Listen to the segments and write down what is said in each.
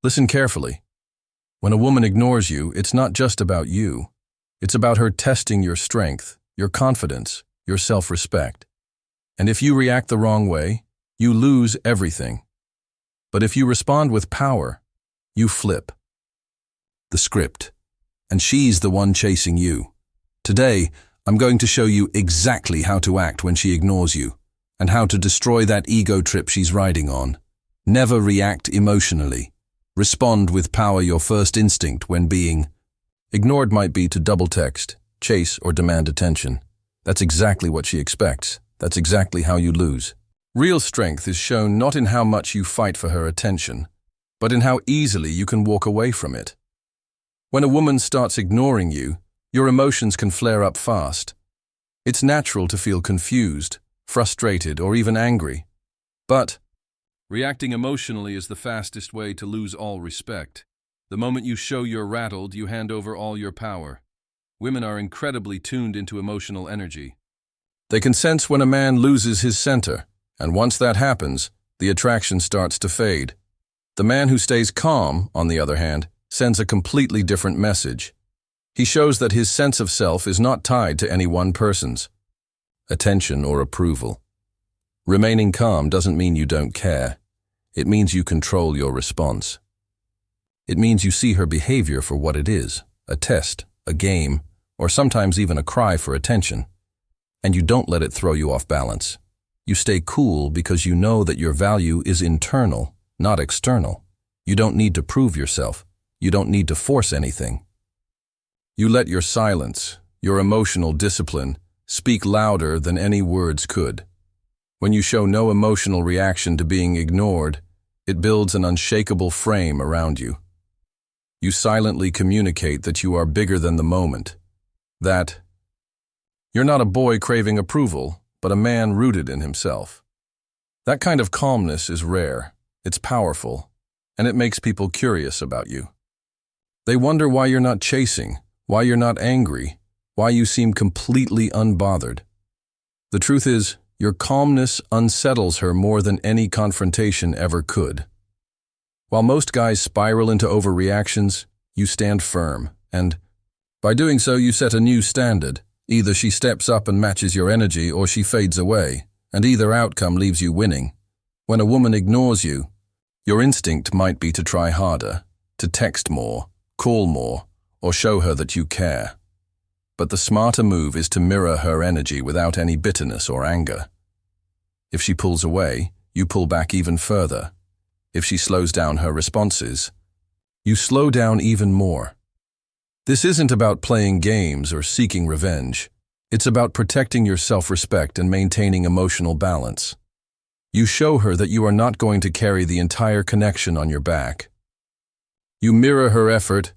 Listen carefully. When a woman ignores you, it's not just about you. It's about her testing your strength, your confidence, your self-respect. And if you react the wrong way, you lose everything. But if you respond with power, you flip the script. And she's the one chasing you. Today, I'm going to show you exactly how to act when she ignores you, and how to destroy that ego trip she's riding on. Never react emotionally. Respond with power. Your first instinct when being ignored might be to double text, chase, or demand attention. That's exactly what she expects. That's exactly how you lose. Real strength is shown not in how much you fight for her attention, but in how easily you can walk away from it. When a woman starts ignoring you, your emotions can flare up fast. It's natural to feel confused, frustrated, or even angry. But reacting emotionally is the fastest way to lose all respect. The moment you show you're rattled, you hand over all your power. Women are incredibly tuned into emotional energy. They can sense when a man loses his center, and once that happens, the attraction starts to fade. The man who stays calm, on the other hand, sends a completely different message. He shows that his sense of self is not tied to any one person's attention or approval. Remaining calm doesn't mean you don't care. It means you control your response. It means you see her behavior for what it is, a test, a game, or sometimes even a cry for attention. And you don't let it throw you off balance. You stay cool because you know that your value is internal, not external. You don't need to prove yourself. You don't need to force anything. You let your silence, your emotional discipline, speak louder than any words could. When you show no emotional reaction to being ignored, it builds an unshakable frame around you. You silently communicate that you are bigger than the moment, that you're not a boy craving approval, but a man rooted in himself. That kind of calmness is rare, it's powerful, and it makes people curious about you. They wonder why you're not chasing, why you're not angry, why you seem completely unbothered. The truth is, your calmness unsettles her more than any confrontation ever could. While most guys spiral into overreactions, you stand firm, and by doing so you set a new standard. Either she steps up and matches your energy, or she fades away, and either outcome leaves you winning. When a woman ignores you, your instinct might be to try harder, to text more, call more, or show her that you care. But the smarter move is to mirror her energy without any bitterness or anger. If she pulls away, you pull back even further. If she slows down her responses, you slow down even more. This isn't about playing games or seeking revenge. It's about protecting your self-respect and maintaining emotional balance. You show her that you are not going to carry the entire connection on your back. You mirror her effort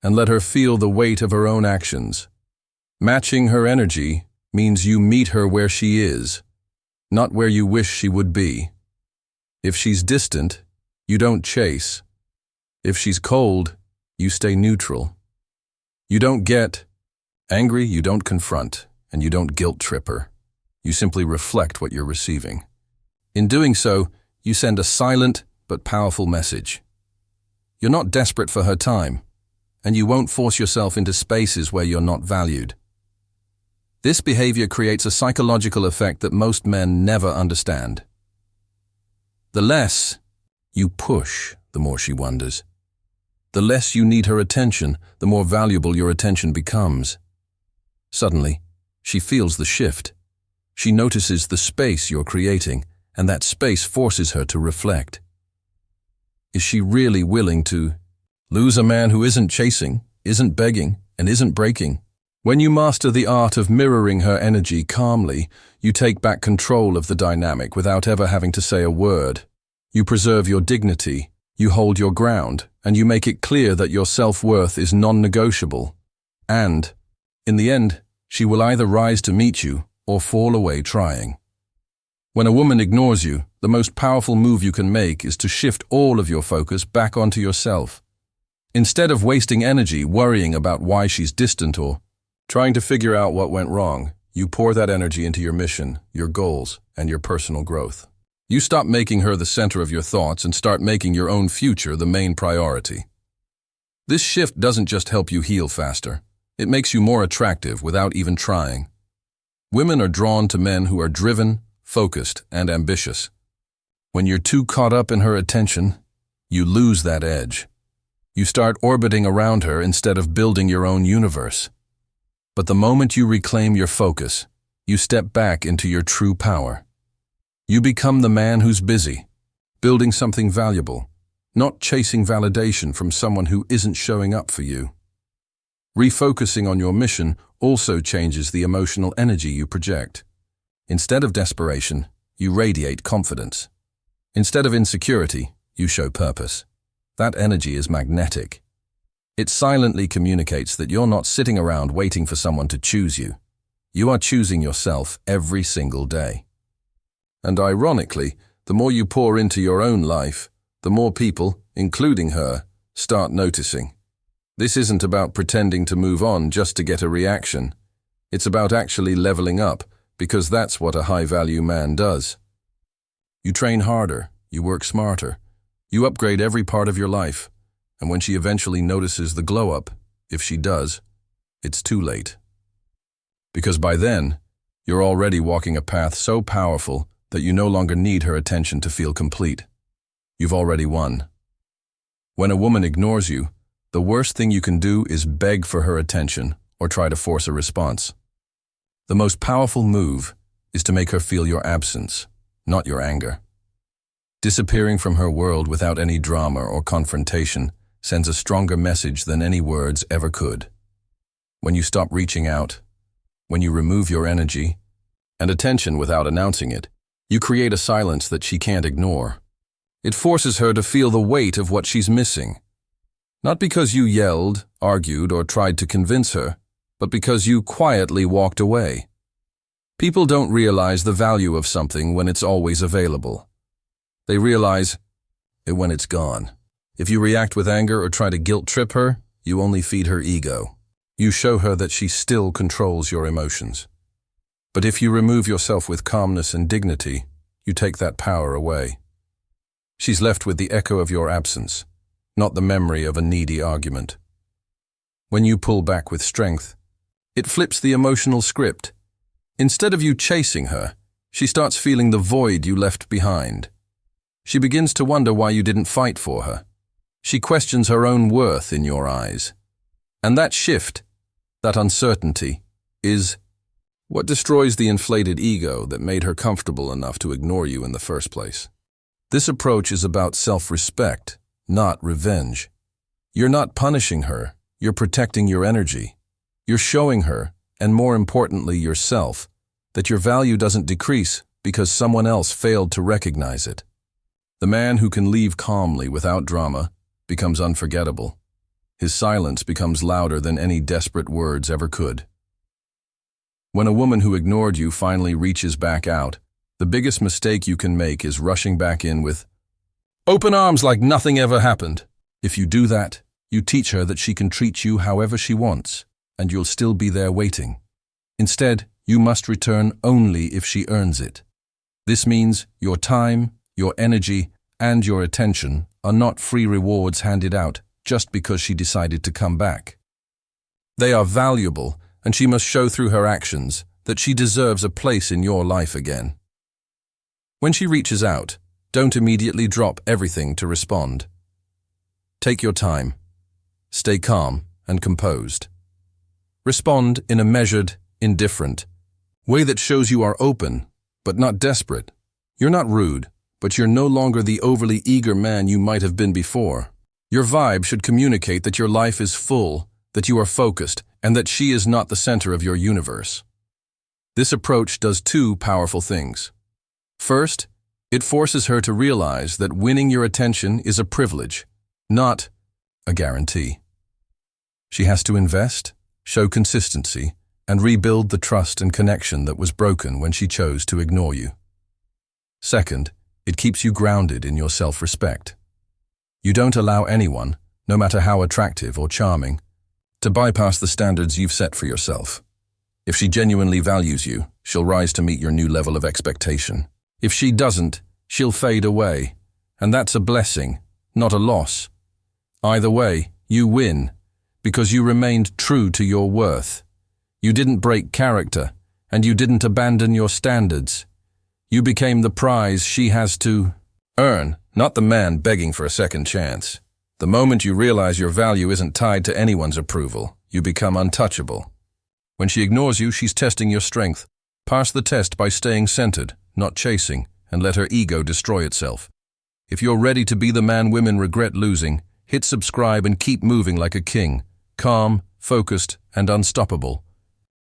and let her feel the weight of her own actions. Matching her energy means you meet her where she is, not where you wish she would be. If she's distant, you don't chase. If she's cold, you stay neutral. You don't get angry, you don't confront, and you don't guilt trip her. You simply reflect what you're receiving. In doing so, you send a silent but powerful message. You're not desperate for her time, and you won't force yourself into spaces where you're not valued. This behavior creates a psychological effect that most men never understand. The less you push, the more she wonders. The less you need her attention, the more valuable your attention becomes. Suddenly, she feels the shift. She notices the space you're creating, and that space forces her to reflect. Is she really willing to lose a man who isn't chasing, isn't begging, and isn't breaking? When you master the art of mirroring her energy calmly, you take back control of the dynamic without ever having to say a word. You preserve your dignity, you hold your ground, and you make it clear that your self-worth is non-negotiable. And, in the end, she will either rise to meet you or fall away trying. When a woman ignores you, the most powerful move you can make is to shift all of your focus back onto yourself. Instead of wasting energy worrying about why she's distant or trying to figure out what went wrong, you pour that energy into your mission, your goals, and your personal growth. You stop making her the center of your thoughts and start making your own future the main priority. This shift doesn't just help you heal faster. It makes you more attractive without even trying. Women are drawn to men who are driven, focused, and ambitious. When you're too caught up in her attention, you lose that edge. You start orbiting around her instead of building your own universe. But the moment you reclaim your focus, you step back into your true power. You become the man who's busy, building something valuable, not chasing validation from someone who isn't showing up for you. Refocusing on your mission also changes the emotional energy you project. Instead of desperation, you radiate confidence. Instead of insecurity, you show purpose. That energy is magnetic. It silently communicates that you're not sitting around waiting for someone to choose you. You are choosing yourself every single day. And ironically, the more you pour into your own life, the more people, including her, start noticing. This isn't about pretending to move on just to get a reaction. It's about actually leveling up, because that's what a high-value man does. You train harder, you work smarter, you upgrade every part of your life, and when she eventually notices the glow-up, if she does, it's too late. Because by then, you're already walking a path so powerful that you no longer need her attention to feel complete. You've already won. When a woman ignores you, the worst thing you can do is beg for her attention or try to force a response. The most powerful move is to make her feel your absence, not your anger. Disappearing from her world without any drama or confrontation sends a stronger message than any words ever could. When you stop reaching out, when you remove your energy and attention without announcing it, you create a silence that she can't ignore. It forces her to feel the weight of what she's missing. Not because you yelled, argued, or tried to convince her, but because you quietly walked away. People don't realize the value of something when it's always available. They realize it when it's gone. If you react with anger or try to guilt-trip her, you only feed her ego. You show her that she still controls your emotions. But if you remove yourself with calmness and dignity, you take that power away. She's left with the echo of your absence, not the memory of a needy argument. When you pull back with strength, it flips the emotional script. Instead of you chasing her, she starts feeling the void you left behind. She begins to wonder why you didn't fight for her. She questions her own worth in your eyes. And that shift, that uncertainty, is what destroys the inflated ego that made her comfortable enough to ignore you in the first place. This approach is about self-respect, not revenge. You're not punishing her, you're protecting your energy. You're showing her, and more importantly yourself, that your value doesn't decrease because someone else failed to recognize it. The man who can leave calmly without drama becomes unforgettable. His silence becomes louder than any desperate words ever could. When a woman who ignored you finally reaches back out, the biggest mistake you can make is rushing back in with open arms like nothing ever happened. If you do that, you teach her that she can treat you however she wants, and you'll still be there waiting. Instead, you must return only if she earns it. This means your time, your energy, and your attention are not free rewards handed out just because she decided to come back. They are valuable, and she must show through her actions that she deserves a place in your life again. When she reaches out, don't immediately drop everything to respond. Take your time. Stay calm and composed. Respond in a measured, indifferent way that shows you are open, but not desperate. You're not rude, but you're no longer the overly eager man you might have been before. Your vibe should communicate that your life is full, that you are focused, and that she is not the center of your universe. This approach does two powerful things. First, it forces her to realize that winning your attention is a privilege, not a guarantee. She has to invest, show consistency, and rebuild the trust and connection that was broken when she chose to ignore you. Second, it keeps you grounded in your self-respect. You don't allow anyone, no matter how attractive or charming, to bypass the standards you've set for yourself. If she genuinely values you, she'll rise to meet your new level of expectation. If she doesn't, she'll fade away. And that's a blessing, not a loss. Either way, you win, because you remained true to your worth. You didn't break character, and you didn't abandon your standards. You became the prize she has to earn, not the man begging for a second chance. The moment you realize your value isn't tied to anyone's approval, you become untouchable. When she ignores you, she's testing your strength. Pass the test by staying centered, not chasing, and let her ego destroy itself. If you're ready to be the man women regret losing, hit subscribe and keep moving like a king, calm, focused, and unstoppable.